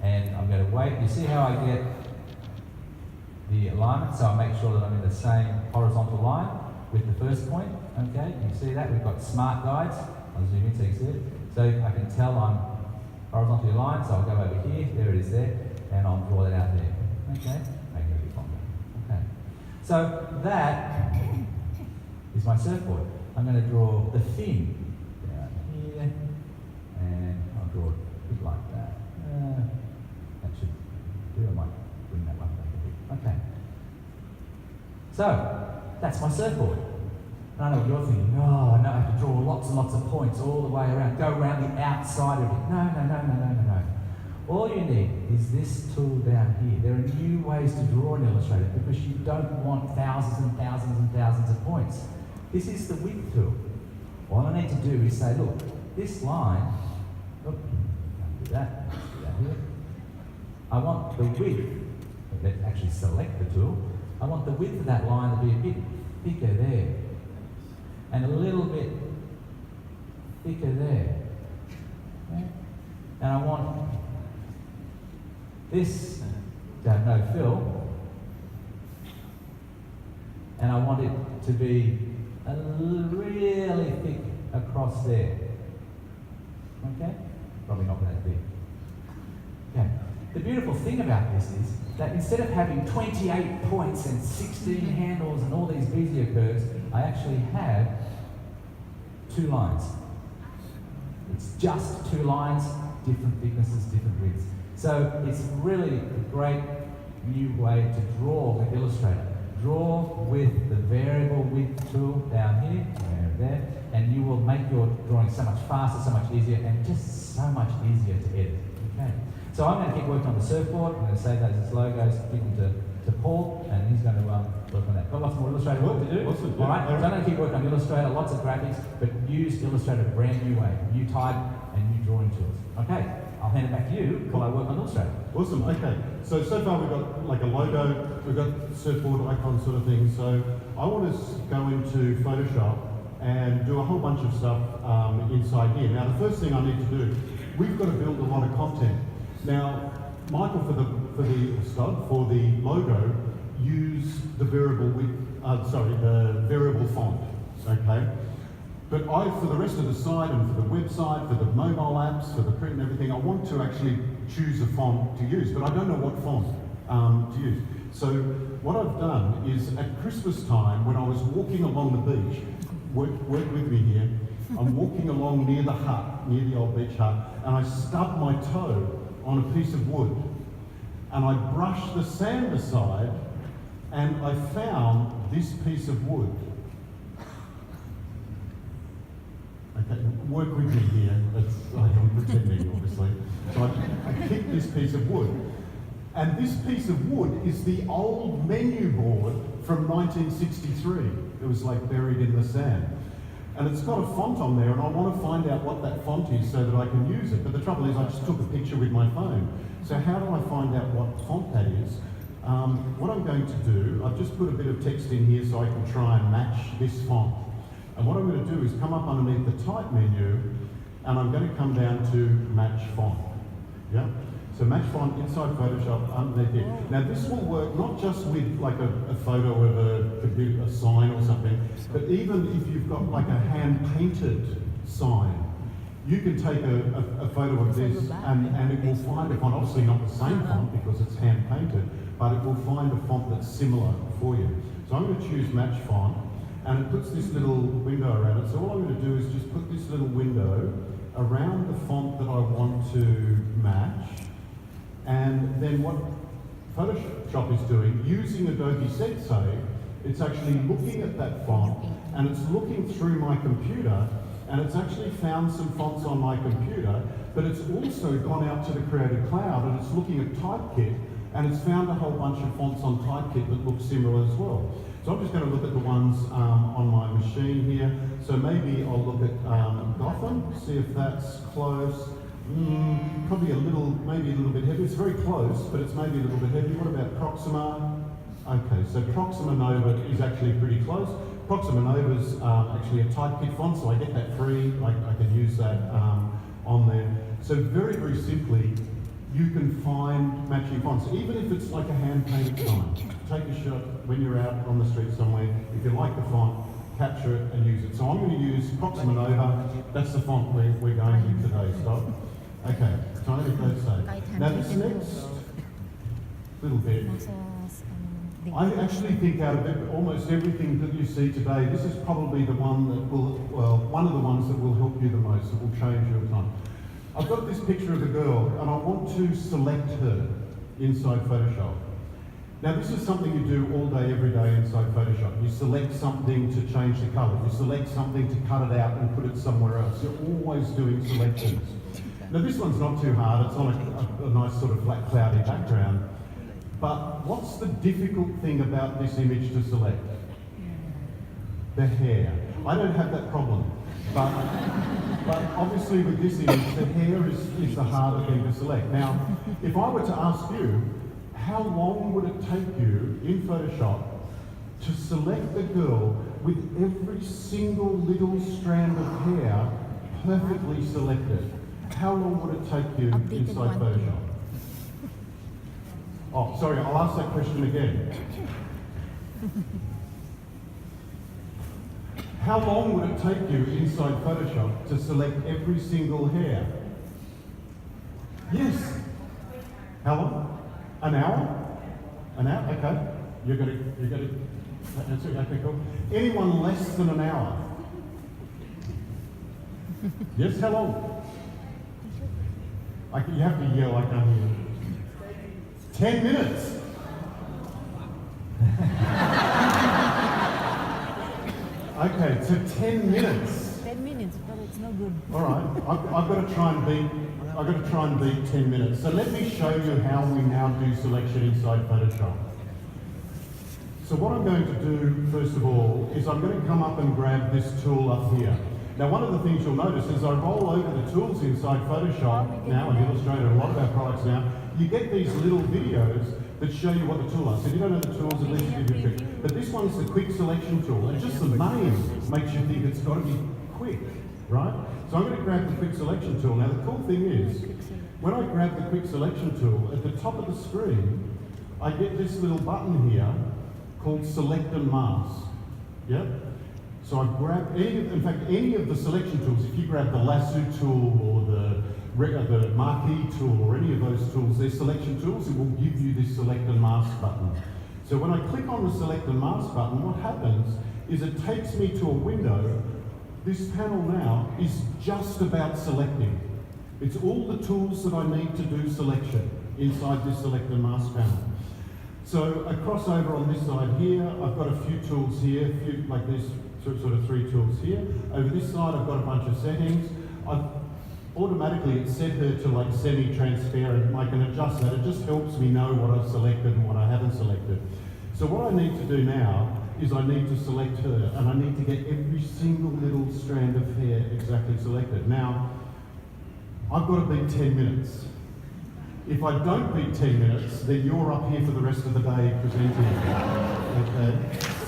and I'm going to wait. You see how I get the alignment? So I make sure that I'm in the same horizontal line with the first point. Okay, you see that? We've got smart guides. I'll zoom in so you see it. So I can tell I'm horizontally aligned, so I'll go over here, there it is there, and I'll draw that out there. Okay, make it a bit longer. Okay. So that is my surfboard. I'm going to draw the fin down here, and I'll draw it a bit like that. That should do. I might bring that one back a bit. Okay. So that's my surfboard. And I know what you're thinking. Oh, no, I have to draw lots and lots of points all the way around. Go around the outside of it. No. All you need is this tool down here. There are new ways to draw in Illustrator because you don't want thousands and thousands and thousands of points. This is the width tool. All I need to do is say, look, this line, can't do that, let's do that here. I want the width, let's actually select the tool. I want the width of that line to be a bit thicker there, and a little bit thicker there. Okay? And I want this to have no fill, and I want it to be really thick across there. Okay? Probably not that big. Okay. The beautiful thing about this is that instead of having 28 points and 16 handles and all these Bezier curves, I actually have 2 lines. It's just 2 lines, different thicknesses, different widths. So it's really a great new way to draw with Illustrator. Draw with the variable width tool down here, there, and you will make your drawing so much faster, so much easier, and just so much easier to edit. Okay. So I'm going to keep working on the surfboard. I'm going to save those as logos, give them to Paul, and he's going to work on that. Got lots more Illustrator work to do. Awesome. All right. So I'm going to keep working on Illustrator, lots of graphics, but use Illustrator a brand new way, new type and new drawing tools. Okay. I'll hand it back to you while I work on Illustrator. Awesome, okay. So far we've got like a logo, we've got surfboard icon sort of thing. So I want to go into Photoshop and do a whole bunch of stuff inside here. Now the first thing I need to do, we've got to build a lot of content. Now, Michael for the logo, use the variable the variable font, okay? But for the rest of the site and for the website, for the mobile apps, for the print and everything, I want to actually choose a font to use, but I don't know what font to use. So what I've done is at Christmas time, when I was walking along the beach, work with me here, I'm walking along near the hut, near the old beach hut, and I stubbed my toe on a piece of wood. And I brushed the sand aside, and I found this piece of wood. Okay, work with me here. I'm pretending, obviously. So I picked this piece of wood. And this piece of wood is the old menu board from 1963. It was like buried in the sand. And it's got a font on there, and I want to find out what that font is so that I can use it. But the trouble is I just took a picture with my phone. So how do I find out what font that is? What I'm going to do, I've just put a bit of text in here so I can try and match this font. And what I'm going to do is come up underneath the type menu, and I'm going to come down to match font. Yeah? So match font inside Photoshop underneath here. Now this will work not just with like a photo of a sign or something, but even if you've got like a hand-painted sign, you can take a photo of this and it will find a font, obviously not the same font because it's hand-painted, but it will find a font that's similar for you. So I'm going to choose match font, and it puts this little window around it. So all I'm going to do is just put this little window around the font that I want to match. And then what Photoshop is doing, using Adobe Sensei, it's actually looking at that font, and it's looking through my computer, and it's actually found some fonts on my computer, but it's also gone out to the Creative Cloud, and it's looking at Typekit, and it's found a whole bunch of fonts on Typekit that look similar as well. So I'm just going to look at the ones on my machine here. So maybe I'll look at Gotham, see if that's close. Probably maybe a little bit heavy. It's very close, but it's maybe a little bit heavy. What about Proxima? Okay, so Proxima Nova is actually pretty close. Proxima Nova is actually a Typekit font, so I get that free. I can use that on there. So very, very simply, you can find matching fonts, even if it's like a hand-painted sign. Take a shot when you're out on the street somewhere. If you like the font, capture it and use it. So I'm going to use Proxima Nova. That's the font we're going to today. Stop. Okay, time to go save. Now this next little bit, I actually think out of almost everything that you see today, this is probably the one that will, well, one of the ones that will help you the most, that will change your time. I've got this picture of a girl and I want to select her inside Photoshop. Now this is something you do all day, every day inside Photoshop. You select something to change the colour. You select something to cut it out and put it somewhere else. You're always doing selections. Now this one's not too hard. It's on a nice sort of flat, cloudy background. But what's the difficult thing about this image to select? The hair. I don't have that problem. But obviously with this image, the hair is the harder thing to select. Now, if I were to ask you, how long would it take you in Photoshop to select the girl with every single little strand of hair perfectly selected? How long would it take you inside Photoshop? Oh, sorry, I'll ask that question again. How long would it take you inside Photoshop to select every single hair? Yes. How long? An hour? An hour? Okay. You're gonna answer. Okay, cool. Anyone less than an hour? Yes. How long? You have to yell. I can't hear. 10 minutes. Okay, so 10 minutes. 10 minutes, but it's no good. All right, I've got to try and beat 10 minutes. So let me show you how we now do selection inside Photoshop. So what I'm going to do, first of all, is I'm going to come up and grab this tool up here. Now, one of the things you'll notice is I roll over the tools inside Photoshop now and Illustrator and a lot of our products now, you get these little videos that show you what the tool is. So if you don't know the tools, at least give you a trick. But this one's the quick selection tool, and just the name makes you think it's got to be quick, right? So I'm going to grab the quick selection tool. Now the cool thing is, when I grab the quick selection tool, at the top of the screen, I get this little button here called Select and Mask. Yep. So I grab any of the selection tools. If you grab the lasso tool or the marquee tool or any of those tools, they're selection tools. It will give you this Select and Mask button. So when I click on the Select and Mask button, what happens is it takes me to a window. This panel now is just about selecting. It's all the tools that I need to do selection inside this Select and Mask panel. So I cross over on this side here. I've got a few tools here, like this, sort of 3 tools here. Over this side, I've got a bunch of settings. Automatically, it's set her to like semi-transparent. I can adjust that. It just helps me know what I've selected and what I haven't selected. So what I need to do now is I need to select her, and I need to get every single little strand of hair exactly selected. Now, I've got to beat 10 minutes. If I don't beat 10 minutes, then you're up here for the rest of the day presenting. Okay.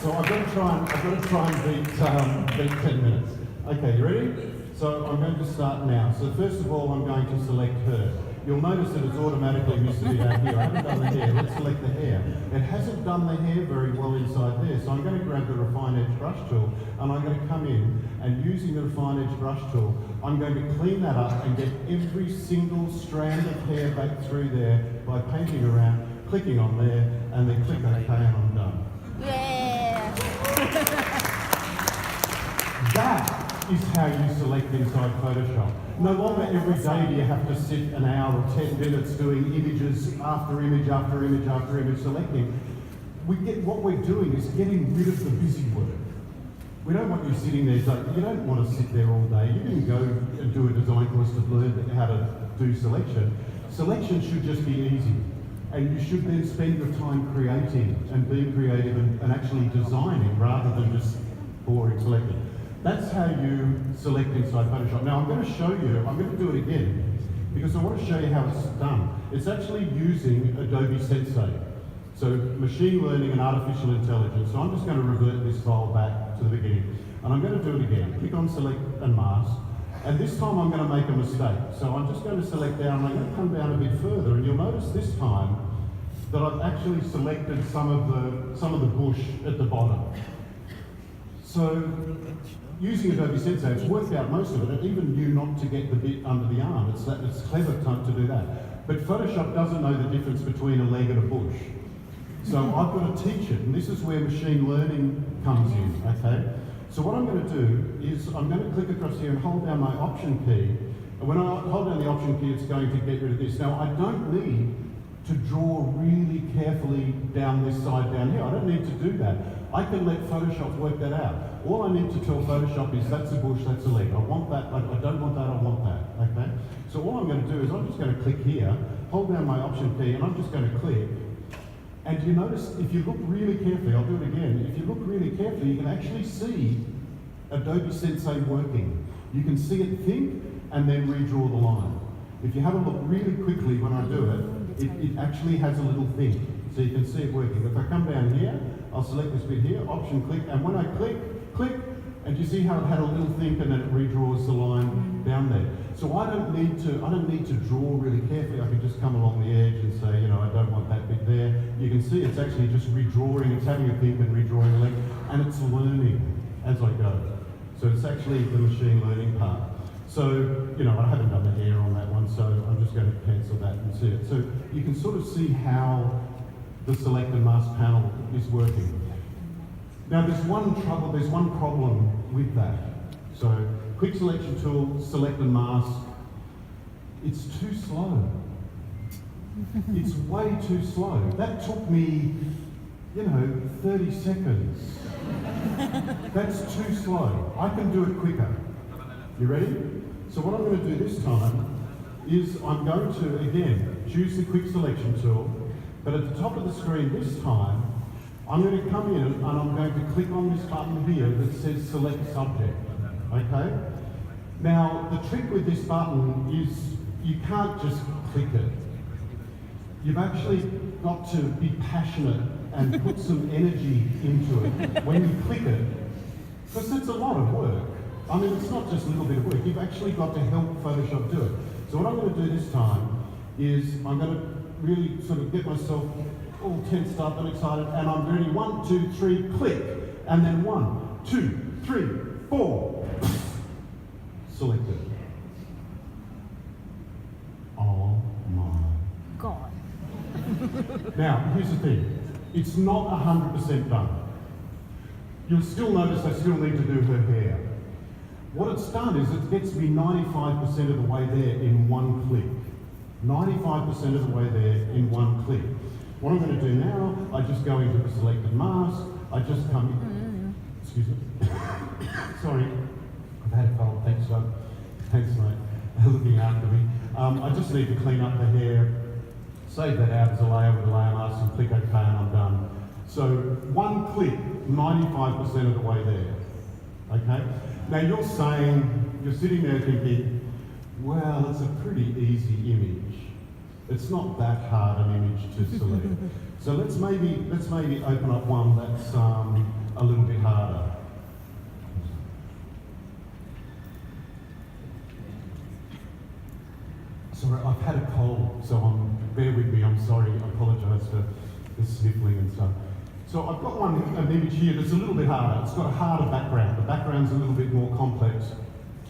So I've got to try and beat 10 minutes. Okay, you ready? So I'm going to start now. So first of all, I'm going to select her. You'll notice that it's automatically listed it out here. I haven't done the hair. Let's select the hair. It hasn't done the hair very well inside there. So I'm going to grab the Refine Edge brush tool, and I'm going to come in, and using the Refine Edge brush tool, I'm going to clean that up and get every single strand of hair back through there by painting around, clicking on there, and then click OK, and I'm done. Yeah! That is how you select inside Photoshop. No longer every day do you have to sit an hour or 10 minutes doing images after image after image after image selecting. What we're doing is getting rid of the busy work. We don't want you sitting there, you don't want to sit there all day. You can go and do a design course to learn how to do selection. Selection should just be easy. And you should then spend your time creating and being creative and actually designing rather than just boring selecting. That's how you select inside Photoshop. Now I'm going to show you, I'm going to do it again, because I want to show you how it's done. It's actually using Adobe Sensei. So machine learning and artificial intelligence. So I'm just going to revert this file back to the beginning. And I'm going to do it again. Click on Select and Mask. And this time I'm going to make a mistake. So I'm just going to select down, I'm going to come down a bit further, and you'll notice this time that I've actually selected some of the bush at the bottom. So using Adobe Sensei, it's worked out most of it. It even knew not to get the bit under the arm. It's clever to do that. But Photoshop doesn't know the difference between a leg and a bush. So I've got to teach it, and this is where machine learning comes in, okay? So what I'm going to do is I'm going to click across here and hold down my Option key. And when I hold down the Option key, it's going to get rid of this. Now, I don't need to draw really carefully down this side down here. I don't need to do that. I can let Photoshop work that out. All I need to tell Photoshop is that's a bush, that's a leg. I want that, I don't want that, I want that, okay? So all I'm going to do is I'm just going to click here, hold down my Option key, and I'm just going to click. And you notice, if you look really carefully, I'll do it again, if you look really carefully, you can actually see Adobe Sensei working. You can see it think and then redraw the line. If you have a look really quickly when I do it, it actually has a little think. So you can see it working. If I come down here, I'll select this bit here, Option click, and when I click, and you see how it had a little think and then it redraws the line down there. So I don't need to draw really carefully. I can just come along the edge and say, you know, I don't want that bit there. You can see it's actually just redrawing, it's having a think and redrawing the length, and it's learning as I go. So it's actually the machine learning part. So, you know, I haven't done the hair on that one, so I'm just going to cancel that and see it. So you can sort of see how the Select and Mask panel is working. Now there's one problem with that. So Quick Selection Tool, Select and Mask, it's too slow. It's way too slow. That took me, you know, 30 seconds. That's too slow. I can do it quicker. You ready? So what I'm going to do this time is I'm going to, again, choose the Quick Selection Tool, but at the top of the screen this time, I'm going to come in and I'm going to click on this button here that says Select Subject, okay? Now, the trick with this button is you can't just click it. You've actually got to be passionate and put some energy into it when you click it, because it's a lot of work. I mean, it's not just a little bit of work. You've actually got to help Photoshop do it. So what I'm going to do this time is I'm going to really sort of get myself all tensed up and excited, and I'm ready. 1, 2, 3, click, and then 1, 2, 3, 4. Select it. Oh my God. Now, here's the thing. It's not 100% done. You'll still notice I still need to do her hair. What it's done is it gets me 95% of the way there in one click. 95% of the way there in one click. What I'm going to do now, I just go into the selected mask, I just come in, excuse me, sorry, I've had a cold, thanks mate, looking after me. I just need to clean up the hair, save that out as a layer with a layer mask and click OK and I'm done. So one click, 95% of the way there, okay? Now you're sitting there thinking, well, it's a pretty easy image. It's not that hard an image to select. So let's maybe open up one that's a little bit harder. Sorry, I've had a cold, so bear with me, I'm sorry, I apologise for the sniffling and stuff. So I've got an image here that's a little bit harder. It's got a harder background. The background's a little bit more complex.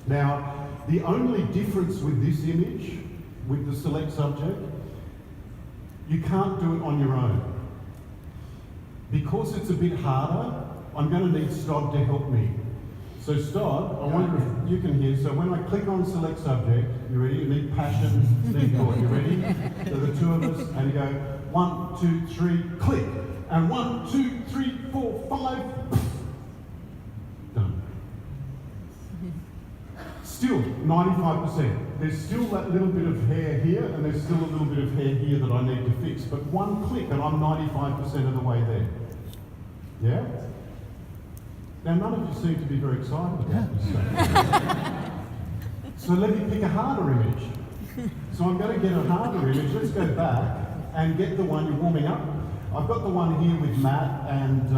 Now, the only difference with this image, with the select subject, you can't do it on your own. Because it's a bit harder, I'm going to need Stod to help me. So Stod, I wonder if you can hear, so when I click on select subject, you ready? You need passion, need thought. You ready? So the two of us, and you go 1, 2, 3, click. And 1, 2, 3, 4, 5, done. Still 95%. There's still that little bit of hair here, and there's still a little bit of hair here that I need to fix. But one click, and I'm 95% of the way there. Yeah? Now, none of you seem to be very excited about this stuff. So let me pick a harder image. So I'm going to get a harder image. Let's go back and get the one you're warming up. I've got the one here with Matt, and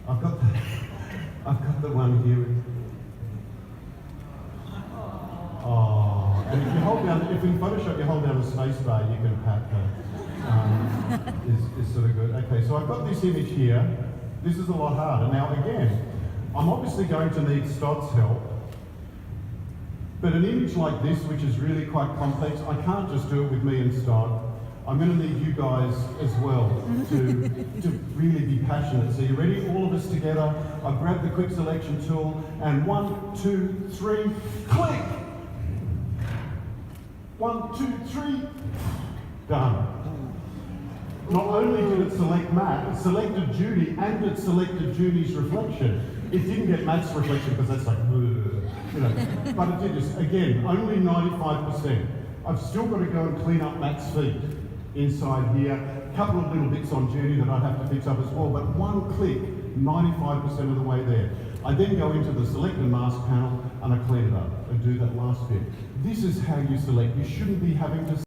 I've got the one here with. Oh, and if you hold down, if in Photoshop you hold down the space bar, you can pat that. Is sort of good. Okay, so I've got this image here. This is a lot harder. Now again, I'm obviously going to need Stott's help. But an image like this, which is really quite complex, I can't just do it with me and Stott. I'm going to need you guys as well to really be passionate. So you ready? All of us together. I've grabbed the quick selection tool and 1, 2, 3, click! 1, 2, 3, done. Not only did it select Matt, it selected Judy and it selected Judy's reflection. It didn't get Matt's reflection because that's like, you know, but it did just, again, only 95%. I've still got to go and clean up Matt's feet inside here. A couple of little bits on Judy that I'd have to fix up as well, but one click, 95% of the way there. I then go into the select and mask panel and I clean it up and do that last bit. This is how you select. You shouldn't be having to